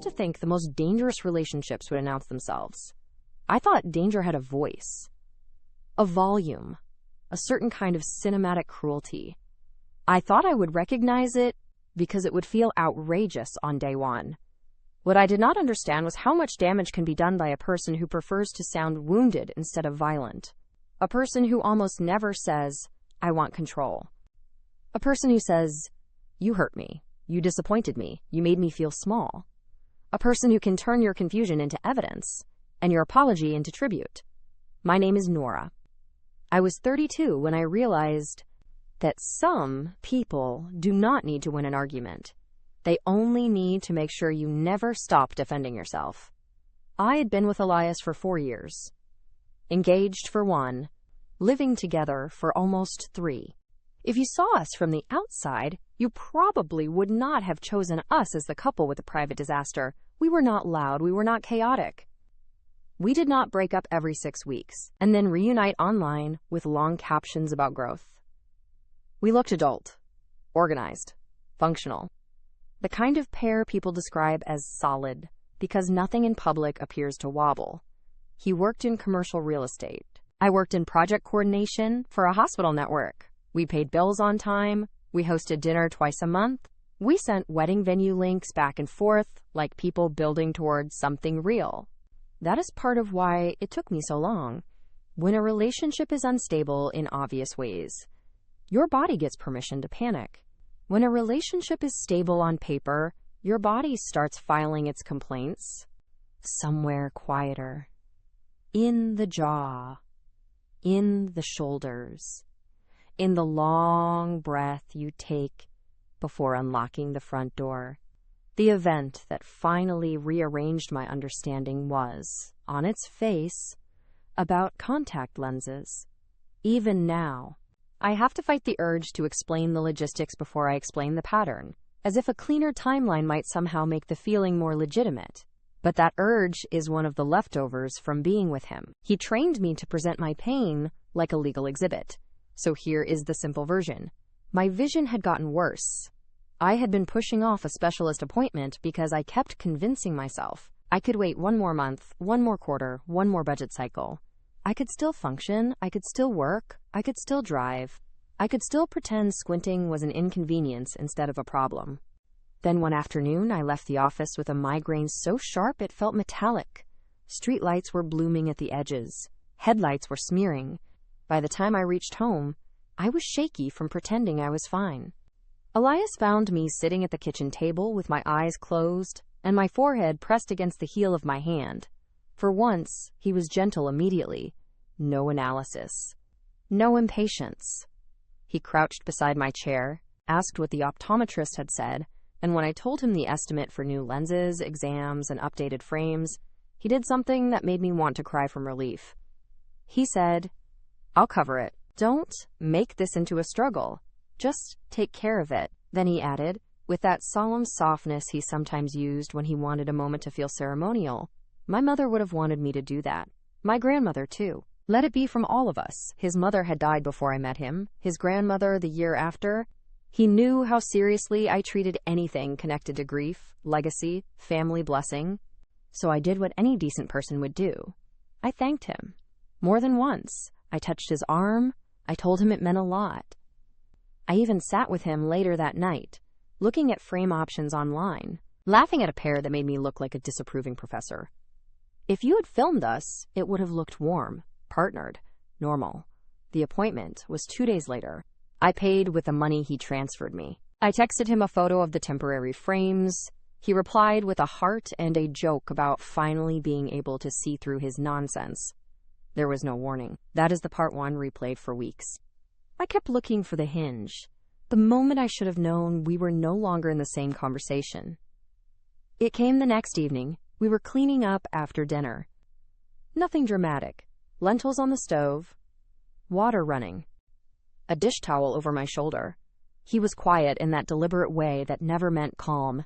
used to think the most dangerous relationships would announce themselves. I thought danger had a voice, a volume, a certain kind of cinematic cruelty. I thought I would recognize it because it would feel outrageous on day one. What I did not understand was how much damage can be done by a person who prefers to sound wounded instead of violent. A person who almost never says, "I want control." A person who says, "You hurt me. You disappointed me. You made me feel small." A person who can turn your confusion into evidence and your apology into tribute. My name is Nora. I was 32 when I realized that some people do not need to win an argument. They only need to make sure you never stop defending yourself. I had been with Elias for 4 years, engaged for 1, living together for almost 3. If you saw us from the outside, you probably would not have chosen us as the couple with a private disaster. We were not loud, we were not chaotic. We did not break up every 6 weeks and then reunite online with long captions about growth. We looked adult, organized, functional. The kind of pair people describe as solid, because nothing in public appears to wobble. He worked in commercial real estate. I worked in project coordination for a hospital network. We paid bills on time. We hosted dinner twice a month. We sent wedding venue links back and forth like people building towards something real. That is part of why it took me so long. When a relationship is unstable in obvious ways, your body gets permission to panic. When a relationship is stable on paper, your body starts filing its complaints somewhere quieter. In the jaw, in the shoulders, in the long breath you take before unlocking the front door. The event that finally rearranged my understanding was, on its face, about contact lenses. Even now, I have to fight the urge to explain the logistics before I explain the pattern, as if a cleaner timeline might somehow make the feeling more legitimate. But that urge is one of the leftovers from being with him. He trained me to present my pain like a legal exhibit. So here is the simple version. My vision had gotten worse. I had been pushing off a specialist appointment because I kept convincing myself I could wait 1 more month, 1 more quarter, 1 more budget cycle. I could still function, I could still work, I could still drive. I could still pretend squinting was an inconvenience instead of a problem. Then one afternoon, I left the office with a migraine so sharp it felt metallic. Street lights were blooming at the edges. Headlights were smearing. By the time I reached home, I was shaky from pretending I was fine. Elias found me sitting at the kitchen table with my eyes closed and my forehead pressed against the heel of my hand. For once, he was gentle immediately. No analysis. No impatience. He crouched beside my chair, asked what the optometrist had said, and when I told him the estimate for new lenses, exams, and updated frames, he did something that made me want to cry from relief. He said, "I'll cover it. Don't make this into a struggle. Just take care of it." Then he added, with that solemn softness he sometimes used when he wanted a moment to feel ceremonial, "My mother would have wanted me to do that. My grandmother, too. Let it be from all of us." His mother had died before I met him, his grandmother the year after. He knew how seriously I treated anything connected to grief, legacy, family blessing. So I did what any decent person would do. I thanked him. More than once. I touched his arm. I told him it meant a lot. I even sat with him later that night, looking at frame options online, laughing at a pair that made me look like a disapproving professor. If you had filmed us, it would have looked warm, partnered, normal. The appointment was 2 days later. I paid with the money he transferred me. I texted him a photo of the temporary frames. He replied with a heart and a joke about finally being able to see through his nonsense. There was no warning. That is the part 1 replayed for weeks. I kept looking for the hinge, the moment I should have known we were no longer in the same conversation. It came the next evening. We were cleaning up after dinner. Nothing dramatic. Lentils on the stove, water running, a dish towel over my shoulder. He was quiet in that deliberate way that never meant calm.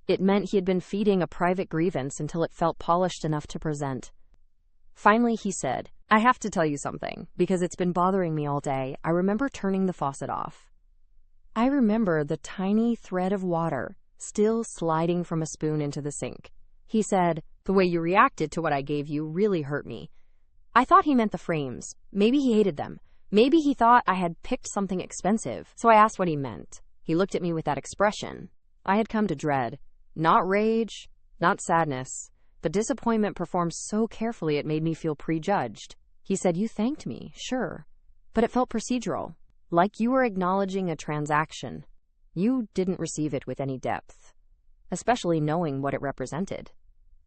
It meant he had been feeding a private grievance until it felt polished enough to present. Finally, he said, "I have to tell you something, because it's been bothering me all day. I remember turning the faucet off. I remember the tiny thread of water still sliding from a spoon into the sink. He said, "The way you reacted to what I gave you really hurt me." I thought he meant the frames. Maybe he hated them. Maybe he thought I had picked something expensive. So I asked what he meant. He looked at me with that expression I had come to dread. Not rage, not sadness, but disappointment performed so carefully it made me feel prejudged. He said, "You thanked me, sure, but it felt procedural, like you were acknowledging a transaction. You didn't receive it with any depth, especially knowing what it represented."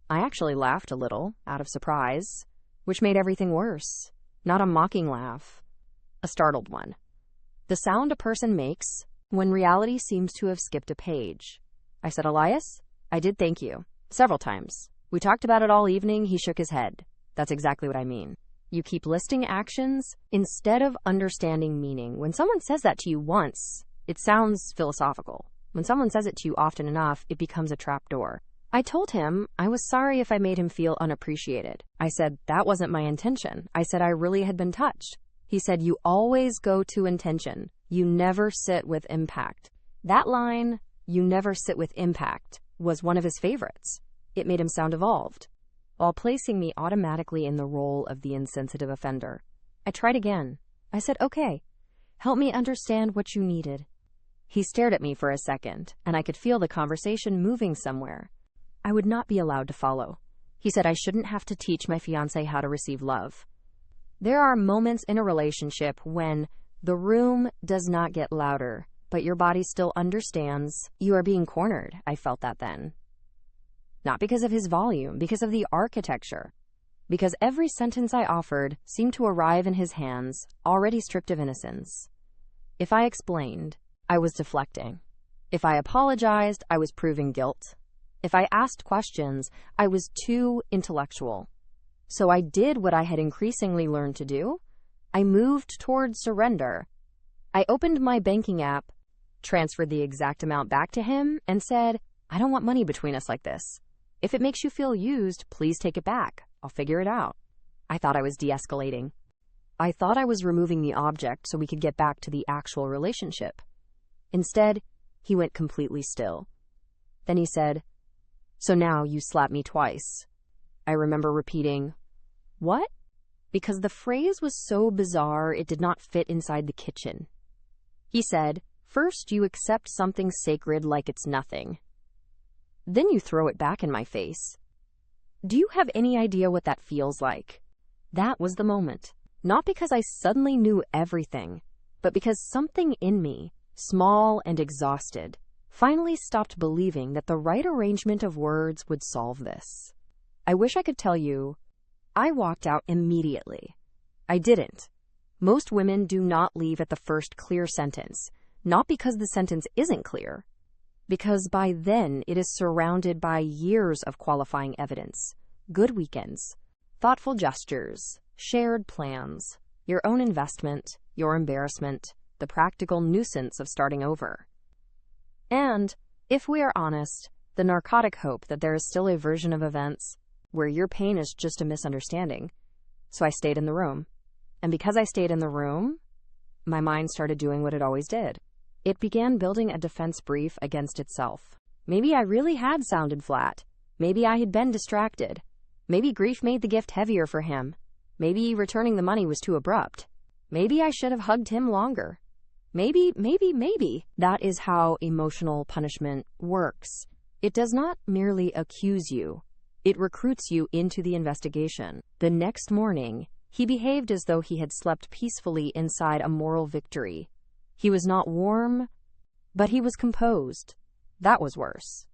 I actually laughed a little, out of surprise, which made everything worse. Not a mocking laugh, a startled one. The sound a person makes when reality seems to have skipped a page. I said, "Elias, I did thank you. Several times. We talked about it all evening." He shook his head. "That's exactly what I mean. You keep listing actions instead of understanding meaning. When someone says that to you once, it sounds philosophical. When someone says it to you often enough, it becomes a trapdoor." I told him I was sorry if I made him feel unappreciated. I said, "That wasn't my intention." I said I really had been touched. He said, "You always go to intention. You never sit with impact." That line, "you never sit with impact," was one of his favorites. It made him sound evolved, while placing me automatically in the role of the insensitive offender. I tried again. I said, "Okay, help me understand what you needed." He stared at me for a second, and I could feel the conversation moving somewhere I would not be allowed to follow. He said I shouldn't have to teach my fiancé how to receive love. There are moments in a relationship when the room does not get louder, but your body still understands you are being cornered. I felt that then. Not because of his volume, because of the architecture. Because every sentence I offered seemed to arrive in his hands, already stripped of innocence. If I explained, I was deflecting. If I apologized, I was proving guilt. If I asked questions, I was too intellectual. So I did what I had increasingly learned to do. I moved toward surrender. I opened my banking app, transferred the exact amount back to him, and said, "I don't want money between us like this. If it makes you feel used, please take it back. I'll figure it out." I thought I was de-escalating. I thought I was removing the object so we could get back to the actual relationship. Instead, he went completely still. Then he said, "So now you slap me twice." I remember repeating, "What?" Because the phrase was so bizarre it did not fit inside the kitchen. He said, "First you accept something sacred like it's nothing. Then you throw it back in my face. Do you have any idea what that feels like?" That was the moment. Not because I suddenly knew everything, but because something in me, small and exhausted, finally stopped believing that the right arrangement of words would solve this. I wish I could tell you, I walked out immediately. I didn't. Most women do not leave at the first clear sentence, not because the sentence isn't clear, because by then it is surrounded by years of qualifying evidence, good weekends, thoughtful gestures, shared plans, your own investment, your embarrassment, the practical nuisance of starting over. And, if we are honest, the narcotic hope that there is still a version of events where your pain is just a misunderstanding. So I stayed in the room. And because I stayed in the room, my mind started doing what it always did. It began building a defense brief against itself. Maybe I really had sounded flat. Maybe I had been distracted. Maybe grief made the gift heavier for him. Maybe returning the money was too abrupt. Maybe I should have hugged him longer. Maybe. That is how emotional punishment works. It does not merely accuse you. It recruits you into the investigation. The next morning, he behaved as though he had slept peacefully inside a moral victory. He was not warm, but he was composed. That was worse.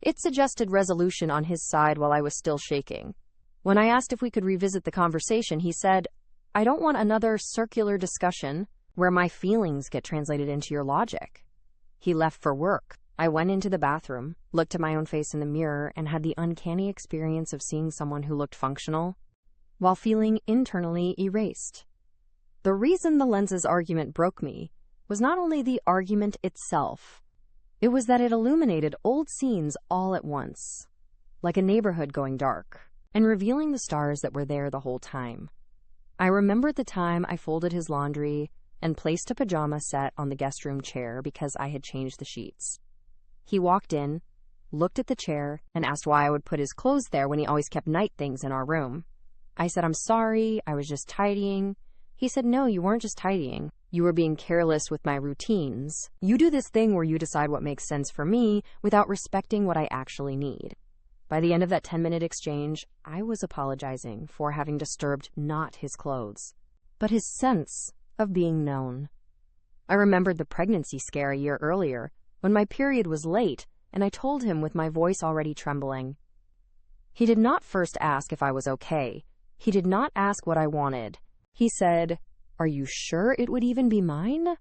It suggested resolution on his side while I was still shaking. When I asked if we could revisit the conversation, he said, "I don't want another circular discussion where my feelings get translated into your logic." He left for work. I went into the bathroom, looked at my own face in the mirror, and had the uncanny experience of seeing someone who looked functional while feeling internally erased. The reason the lens's argument broke me was not only the argument itself, it was that it illuminated old scenes all at once, like a neighborhood going dark, and revealing the stars that were there the whole time. I remembered the time I folded his laundry and placed a pajama set on the guest room chair because I had changed the sheets. He walked in, looked at the chair, and asked why I would put his clothes there when he always kept night things in our room. I said, "I'm sorry, I was just tidying." He said, "No, you weren't just tidying. You were being careless with my routines. You do this thing where you decide what makes sense for me without respecting what I actually need." By the end of that 10-minute exchange, I was apologizing for having disturbed not his clothes, but his sense of being known. I remembered the pregnancy scare a year earlier, when my period was late, and I told him with my voice already trembling. He did not first ask if I was okay. He did not ask what I wanted. He said, "Are you sure it would even be mine?"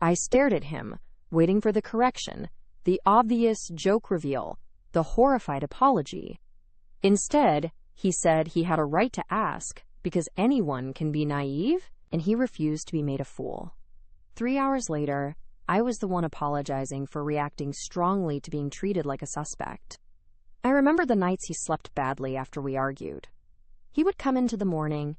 I stared at him, waiting for the correction, the obvious joke reveal, the horrified apology. Instead, he said he had a right to ask because anyone can be naive, and he refused to be made a fool. 3 hours later, I was the one apologizing for reacting strongly to being treated like a suspect. I remember the nights he slept badly after we argued. He would come into the morning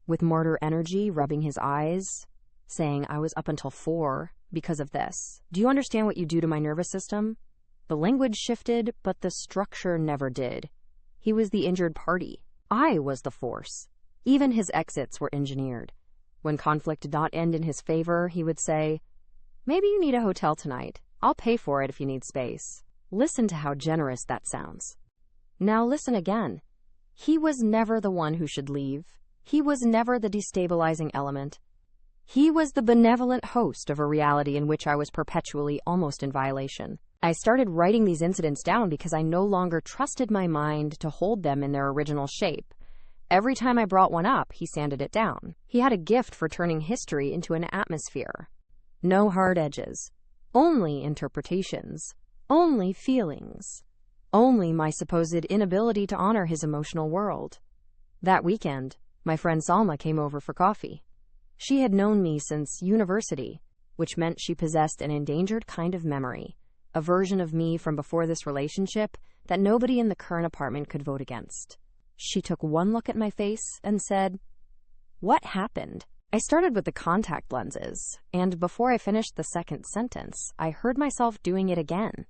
with martyr energy, rubbing his eyes, saying I was up until 4 because of this. "Do you understand what you do to my nervous system?" The language shifted, but the structure never did. He was the injured party. I was the force. Even his exits were engineered. When conflict did not end in his favor, he would say, "Maybe you need a hotel tonight. I'll pay for it if you need space." Listen to how generous that sounds. Now listen again. He was never the one who should leave. He was never the destabilizing element. He was the benevolent host of a reality in which I was perpetually almost in violation. I started writing these incidents down because I no longer trusted my mind to hold them in their original shape. Every time I brought one up, he sanded it down. He had a gift for turning history into an atmosphere. No hard edges. Only interpretations. Only feelings. Only my supposed inability to honor his emotional world. That weekend, my friend Salma came over for coffee. She had known me since university, which meant she possessed an endangered kind of memory, a version of me from before this relationship that nobody in the current apartment could vote against. She took one look at my face and said, "What happened?" I started with the contact lenses, and before I finished the second sentence, I heard myself doing it again,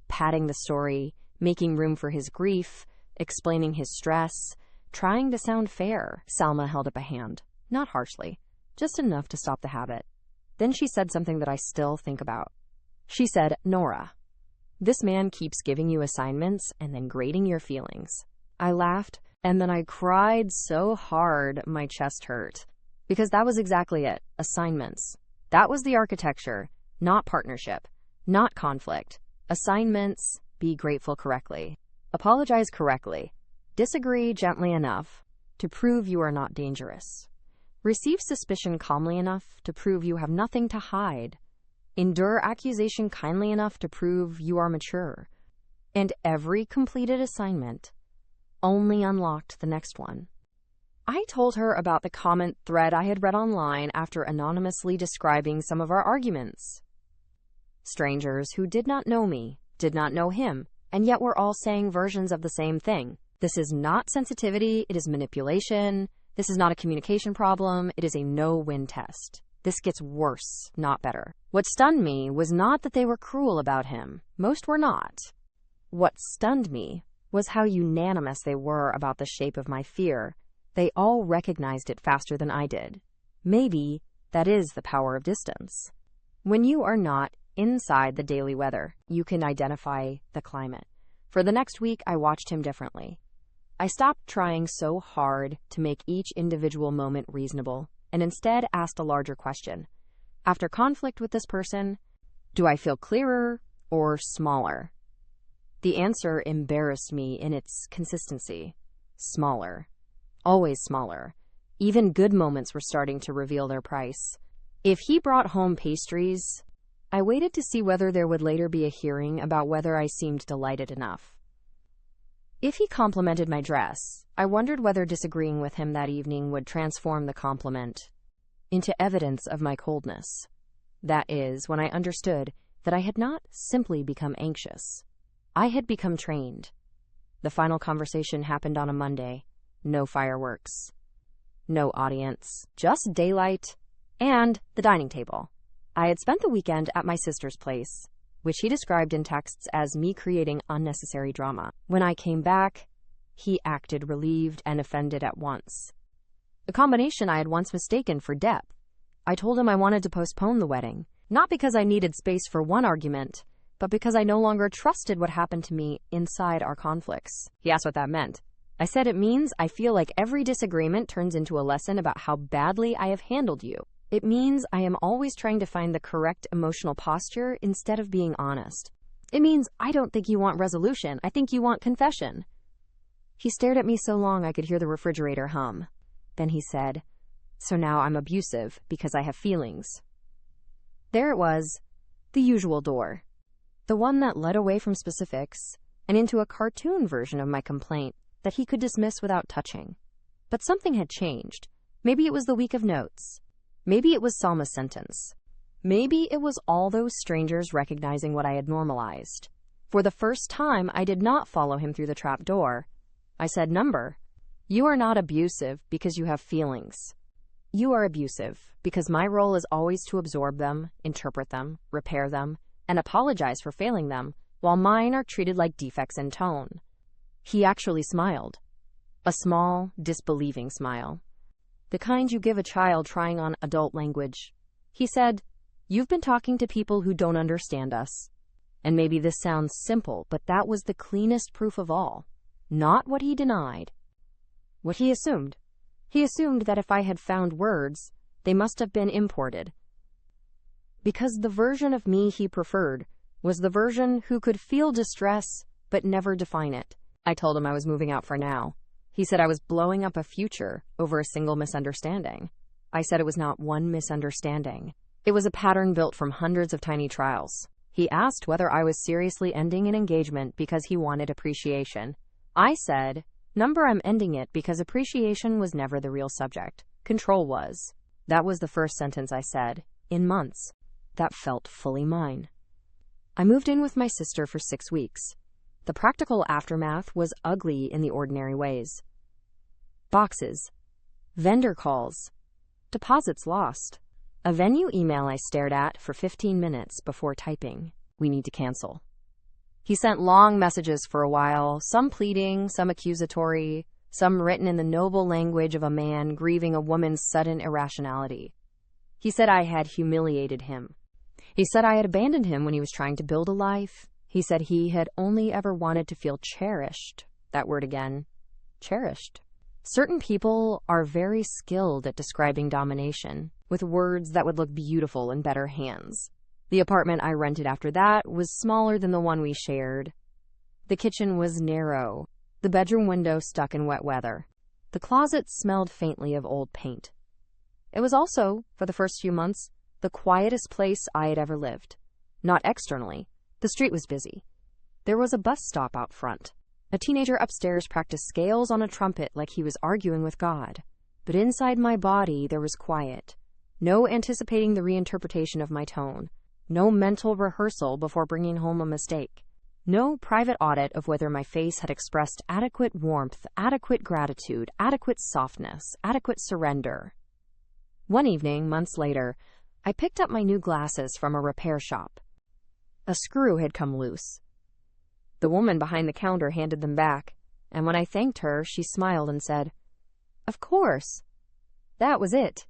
padding the story, making room for his grief, explaining his stress, trying to sound fair. Salma held up a hand, not harshly, just enough to stop the habit. Then she said something that I still think about. She said, "Nora, this man keeps giving you assignments and then grading your feelings." I laughed, and then I cried so hard my chest hurt. Because that was exactly it, assignments. That was the architecture, not partnership, not conflict. Assignments, be grateful correctly, apologize correctly, disagree gently enough to prove you are not dangerous. Receive suspicion calmly enough to prove you have nothing to hide. Endure accusation kindly enough to prove you are mature. And every completed assignment only unlocked the next one. I told her about the comment thread I had read online after anonymously describing some of our arguments. Strangers who did not know me, did not know him, and yet were all saying versions of the same thing. This is not sensitivity, it is manipulation. This is not a communication problem, it is a no-win test. This gets worse, not better. What stunned me was not that they were cruel about him. Most were not. What stunned me was how unanimous they were about the shape of my fear. They all recognized it faster than I did. Maybe that is the power of distance. When you are not inside the daily weather, you can identify the climate. For the next week, I watched him differently. I stopped trying so hard to make each individual moment reasonable and instead asked a larger question. After conflict with this person, do I feel clearer or smaller? The answer embarrassed me in its consistency. Smaller. Always smaller. Even good moments were starting to reveal their price. If he brought home pastries, I waited to see whether there would later be a hearing about whether I seemed delighted enough. If he complimented my dress, I wondered whether disagreeing with him that evening would transform the compliment into evidence of my coldness. That is, when I understood that I had not simply become anxious. I had become trained. The final conversation happened on a Monday. No fireworks. No audience. Just daylight and the dining table. I had spent the weekend at my sister's place. which he described in texts as me creating unnecessary drama. When I came back, he acted relieved and offended at once. A combination I had once mistaken for depth. I told him I wanted to postpone the wedding, not because I needed space for one argument, but because I no longer trusted what happened to me inside our conflicts. He asked what that meant. I said it means I feel like every disagreement turns into a lesson about how badly I have handled you. It means I am always trying to find the correct emotional posture instead of being honest. It means I don't think you want resolution. I think you want confession. He stared at me so long I could hear the refrigerator hum. Then he said, "So now I'm abusive because I have feelings." There it was, the usual door. The one that led away from specifics and into a cartoon version of my complaint that he could dismiss without touching. But something had changed. Maybe it was the week of notes. Maybe it was Salma's sentence. Maybe it was all those strangers recognizing what I had normalized. For the first time, I did not follow him through the trap door. I said, "Number, you are not abusive because you have feelings. You are abusive because my role is always to absorb them, interpret them, repair them, and apologize for failing them, while mine are treated like defects in tone." He actually smiled. A small, disbelieving smile. The kind you give a child trying on adult language. He said, "You've been talking to people who don't understand us." And maybe this sounds simple, but that was the cleanest proof of all. Not what he denied. What he assumed. He assumed that if I had found words, they must have been imported. Because the version of me he preferred was the version who could feel distress but never define it. I told him I was moving out for now. He said I was blowing up a future over a single misunderstanding. I said it was not one misunderstanding. It was a pattern built from hundreds of tiny trials. He asked whether I was seriously ending an engagement because he wanted appreciation. I said, "Number, I'm ending it because appreciation was never the real subject. Control was." That was the first sentence I said, in months, that felt fully mine. I moved in with my sister for 6 weeks. The practical aftermath was ugly in the ordinary ways. Boxes, vendor calls, deposits lost, a venue email I stared at for 15 minutes before typing, "We need to cancel." He sent long messages for a while, some pleading, some accusatory, some written in the noble language of a man grieving a woman's sudden irrationality. He said I had humiliated him. He said I had abandoned him when he was trying to build a life. He said he had only ever wanted to feel cherished. That word again. Cherished. Certain people are very skilled at describing domination with words that would look beautiful in better hands. The apartment I rented after that was smaller than the one we shared. The kitchen was narrow. The bedroom window stuck in wet weather. The closet smelled faintly of old paint. It was also, for the first few months, the quietest place I had ever lived. Not externally. The street was busy. There was a bus stop out front. A teenager upstairs practiced scales on a trumpet like he was arguing with God. But inside my body there was quiet. No anticipating the reinterpretation of my tone. No mental rehearsal before bringing home a mistake. No private audit of whether my face had expressed adequate warmth, adequate gratitude, adequate softness, adequate surrender. One evening, months later, I picked up my new glasses from a repair shop. A screw had come loose. The woman behind the counter handed them back, and when I thanked her, she smiled and said, "Of course." That was it.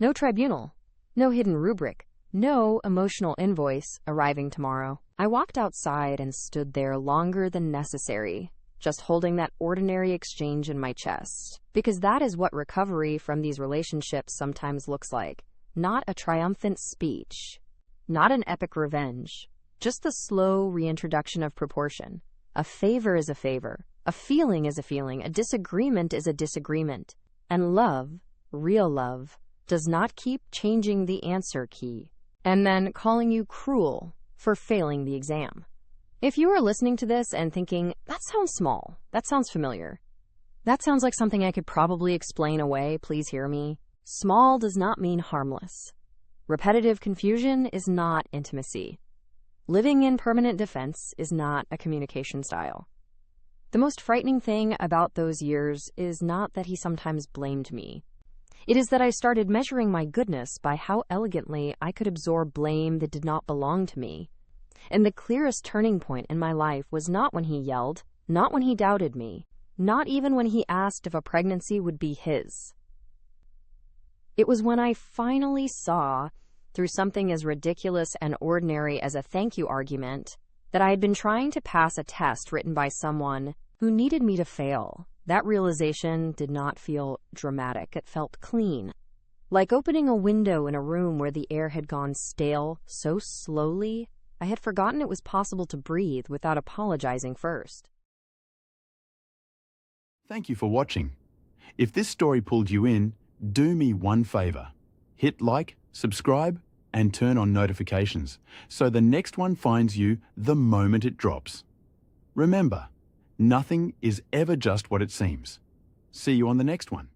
No tribunal. No hidden rubric. No emotional invoice arriving tomorrow. I walked outside and stood there longer than necessary, just holding that ordinary exchange in my chest, because that is what recovery from these relationships sometimes looks like. Not a triumphant speech. Not an epic revenge. Just the slow reintroduction of proportion. A favor is a favor. A feeling is a feeling. A disagreement is a disagreement. And love, real love, does not keep changing the answer key and then calling you cruel for failing the exam. If you are listening to this and thinking, "That sounds small, that sounds familiar, that sounds like something I could probably explain away, please hear me." Small does not mean harmless. Repetitive confusion is not intimacy. Living in permanent defense is not a communication style. The most frightening thing about those years is not that he sometimes blamed me. It is that I started measuring my goodness by how elegantly I could absorb blame that did not belong to me. And the clearest turning point in my life was not when he yelled, not when he doubted me, not even when he asked if a pregnancy would be his. It was when I finally saw, through something as ridiculous and ordinary as a thank you argument, that I had been trying to pass a test written by someone who needed me to fail. That realization did not feel dramatic. It felt clean. Like opening a window in a room where the air had gone stale so slowly, I had forgotten it was possible to breathe without apologizing first. Thank you for watching. If this story pulled you in, do me one favor. Hit like, subscribe, and turn on notifications so the next one finds you the moment it drops. Remember, nothing is ever just what it seems. See you on the next one.